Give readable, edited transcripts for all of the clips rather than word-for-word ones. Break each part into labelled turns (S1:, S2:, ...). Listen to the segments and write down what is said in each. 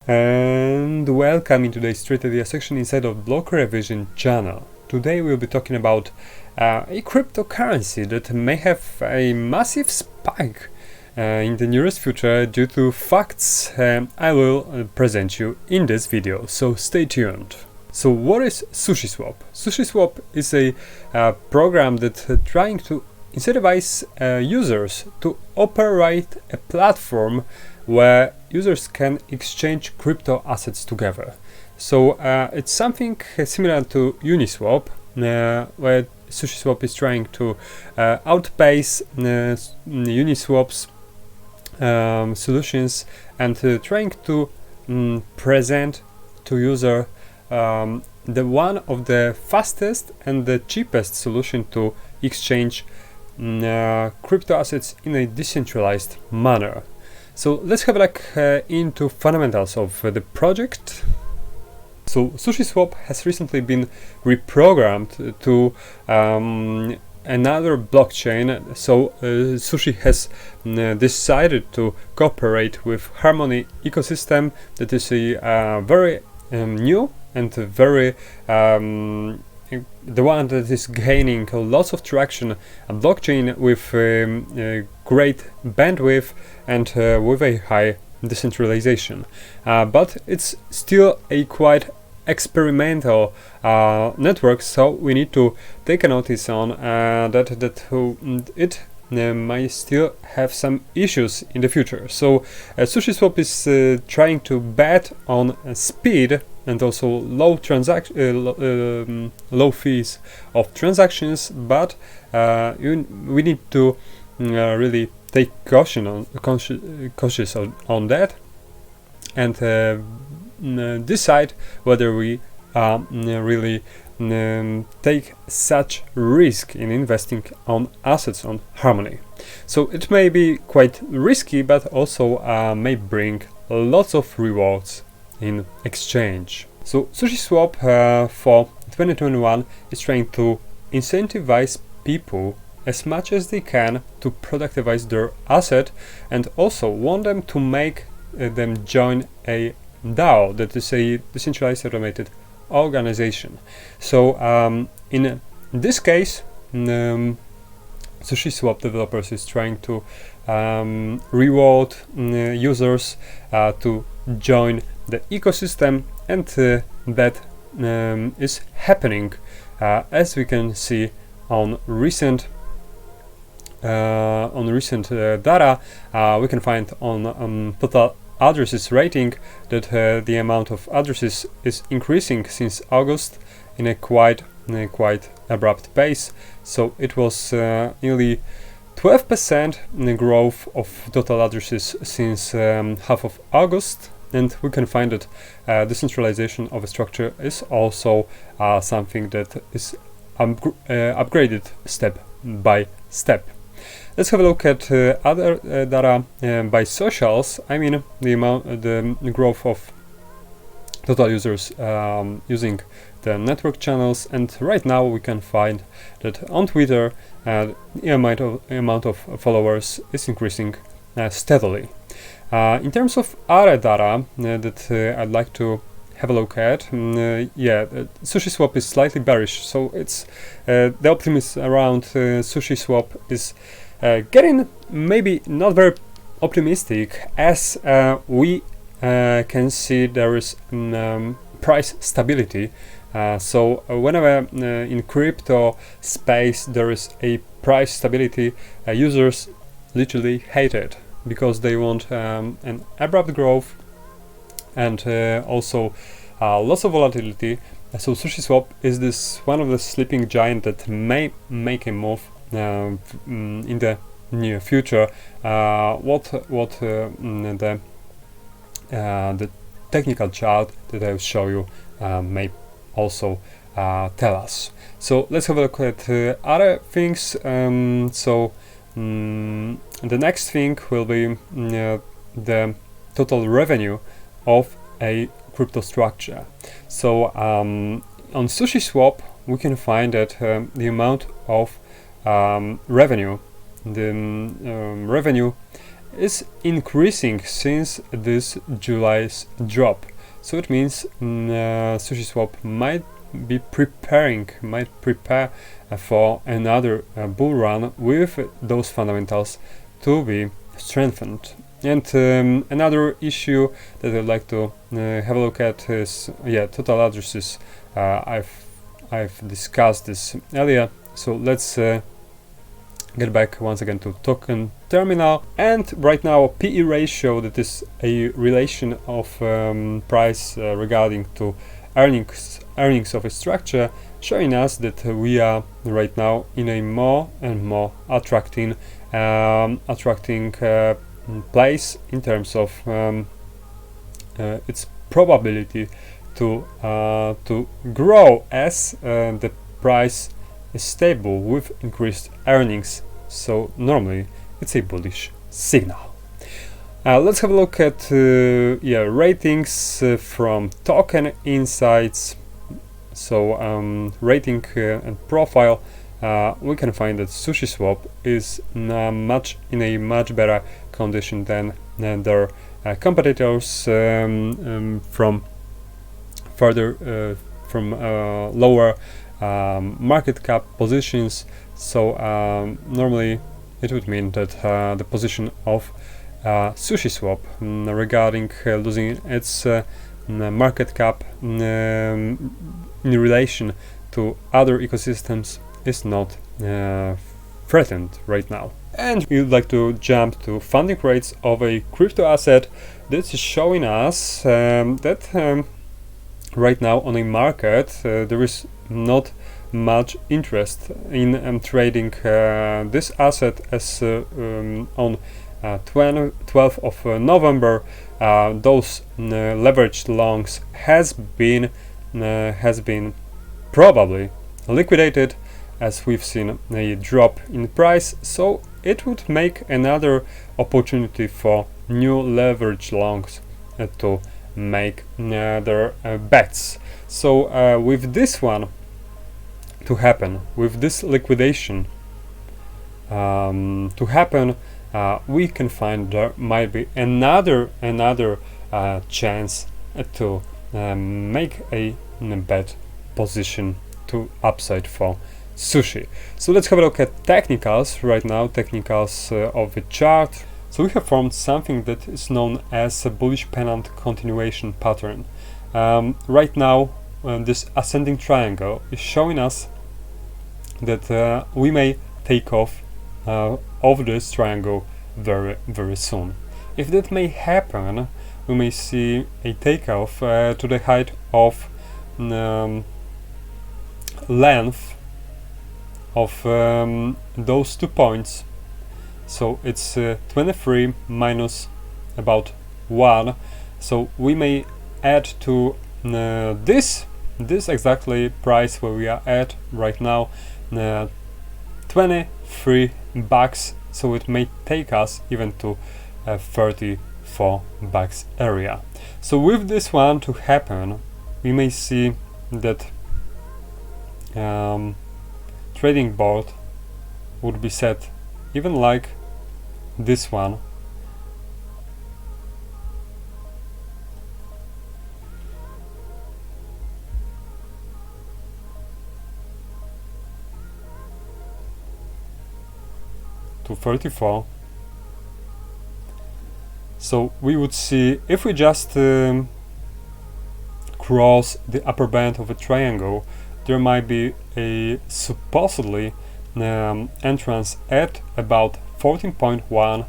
S1: And welcome in today's Street Idea section inside of Blockrevision channel. Today we'll be talking about a cryptocurrency that may have a massive spike in the nearest future due to facts I will present you in this video, so stay tuned. So what is SushiSwap? SushiSwap is a program that trying to incentivize users to operate a platform where users can exchange crypto assets together. So it's something similar to Uniswap, where SushiSwap is trying to outpace Uniswap's solutions and trying to present to user the one of the fastest and the cheapest solution to exchange crypto assets in a decentralized manner. So let's have a look into fundamentals of the project. So SushiSwap has recently been reprogrammed to another blockchain. So Sushi has decided to cooperate with Harmony ecosystem. That is a very new and very the one that is gaining lots of traction, a blockchain with great bandwidth and with a high decentralization. But it's still a quite experimental network, so we need to take a notice on that it might still have some issues in the future. So SushiSwap is trying to bet on speed and also low fees of transactions, but we need to really take cautious on that and decide whether we really take such risk in investing on assets on Harmony. So it may be quite risky, but also may bring lots of rewards in exchange. So SushiSwap for 2021 is trying to incentivize people as much as they can to productivize their asset, and also want them to make them join a DAO, that is a decentralized automated organization. So in this case, SushiSwap developers is trying to reward users to join the ecosystem, and that is happening as we can see on recent data. We can find on total addresses rating that the amount of addresses is increasing since August in a quite abrupt pace. So it was nearly 12% growth of total addresses since half of August, and we can find that decentralization of a structure is also something that is upgraded step by step. Let's have a look at other data by socials. I mean the growth of total users using the network channels, and right now we can find that on Twitter the amount of followers is increasing steadily. In terms of other data that I'd like to have a look at, SushiSwap is slightly bearish, so it's the optimism around SushiSwap is getting maybe not very optimistic, as we can see there is price stability. So whenever in crypto space there is a price stability, users literally hate it because they want an abrupt growth and also lots of volatility. So SushiSwap is this one of the sleeping giant that may make a move in the near future. What the technical chart that I will show you may also tell us. So let's have a look at other things. The next thing will be the total revenue of a crypto structure. So on SushiSwap we can find that the amount of revenue is increasing since this July's drop. So it means SushiSwap might prepare for another bull run with those fundamentals to be strengthened. And another issue that I'd like to have a look at is total addresses. I've discussed this earlier, so let's get back once again to token terminal. And right now PE ratio, that is a relation of price regarding to earnings of a structure, showing us that we are right now in a more and more attracting place in terms of its probability to grow as the price is stable with increased earnings. So normally it's a bullish signal. Let's have a look at ratings from Token Insights. So rating and profile, we can find that SushiSwap is in a much better condition than their competitors from lower market cap positions. So normally it would mean that the position of SushiSwap regarding losing its market cap in relation to other ecosystems is not threatened right now. And we would like to jump to funding rates of a crypto asset that is showing us that right now on a market there is not much interest in trading this asset, as on 12th of November those leveraged longs has been probably liquidated, as we've seen a drop in price. So it would make another opportunity for new leverage longs to make their bets. So with this one to happen, with this liquidation to happen, we can find there might be another chance to make a bet position to upside for Sushi. So let's have a look at technicals right now, technicals of the chart. So we have formed something that is known as a bullish pennant continuation pattern. Right now this ascending triangle is showing us that we may take off of this triangle very soon. If that may happen, we may see a takeoff to the height of length of those 2 points. So it's 23 minus about 1. So we may add to this exactly price where we are at right now, 23 bucks. So it may take us even to 34 bucks area. So with this one to happen, we may see that trading board would be set even like this one. To 34. So we would see, if we just cross the upper band of a triangle, there might be a supposedly entrance at about 14.1,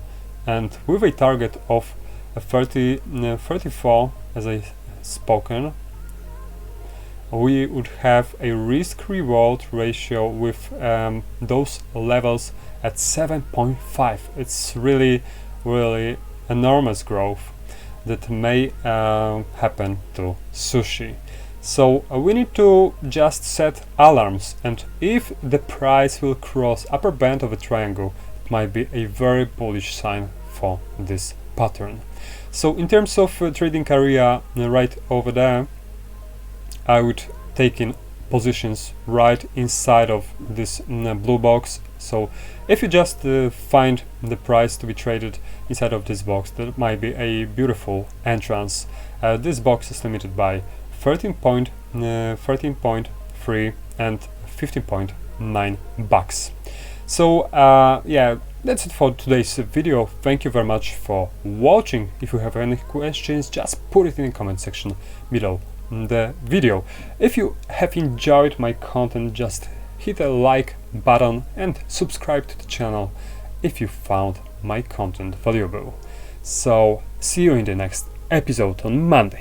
S1: and with a target of 34, as I spoken, we would have a risk-reward ratio with those levels at 7.5. It's really enormous growth that may happen to Sushi. So we need to just set alarms, and if the price will cross upper band of a triangle, it might be a very bullish sign for this pattern. So in terms of trading area right over there, I would take in positions right inside of this blue box So if you just find the price to be traded inside of this box, that might be a beautiful entrance. This box is limited by 13.3 and 15.9 bucks. So yeah, that's it for today's video. Thank you very much for watching. If you have any questions, just put it in the comment section below the video. If you have enjoyed my content, just hit a like button and subscribe to the channel if you found my content valuable. So see you in the next episode on Monday.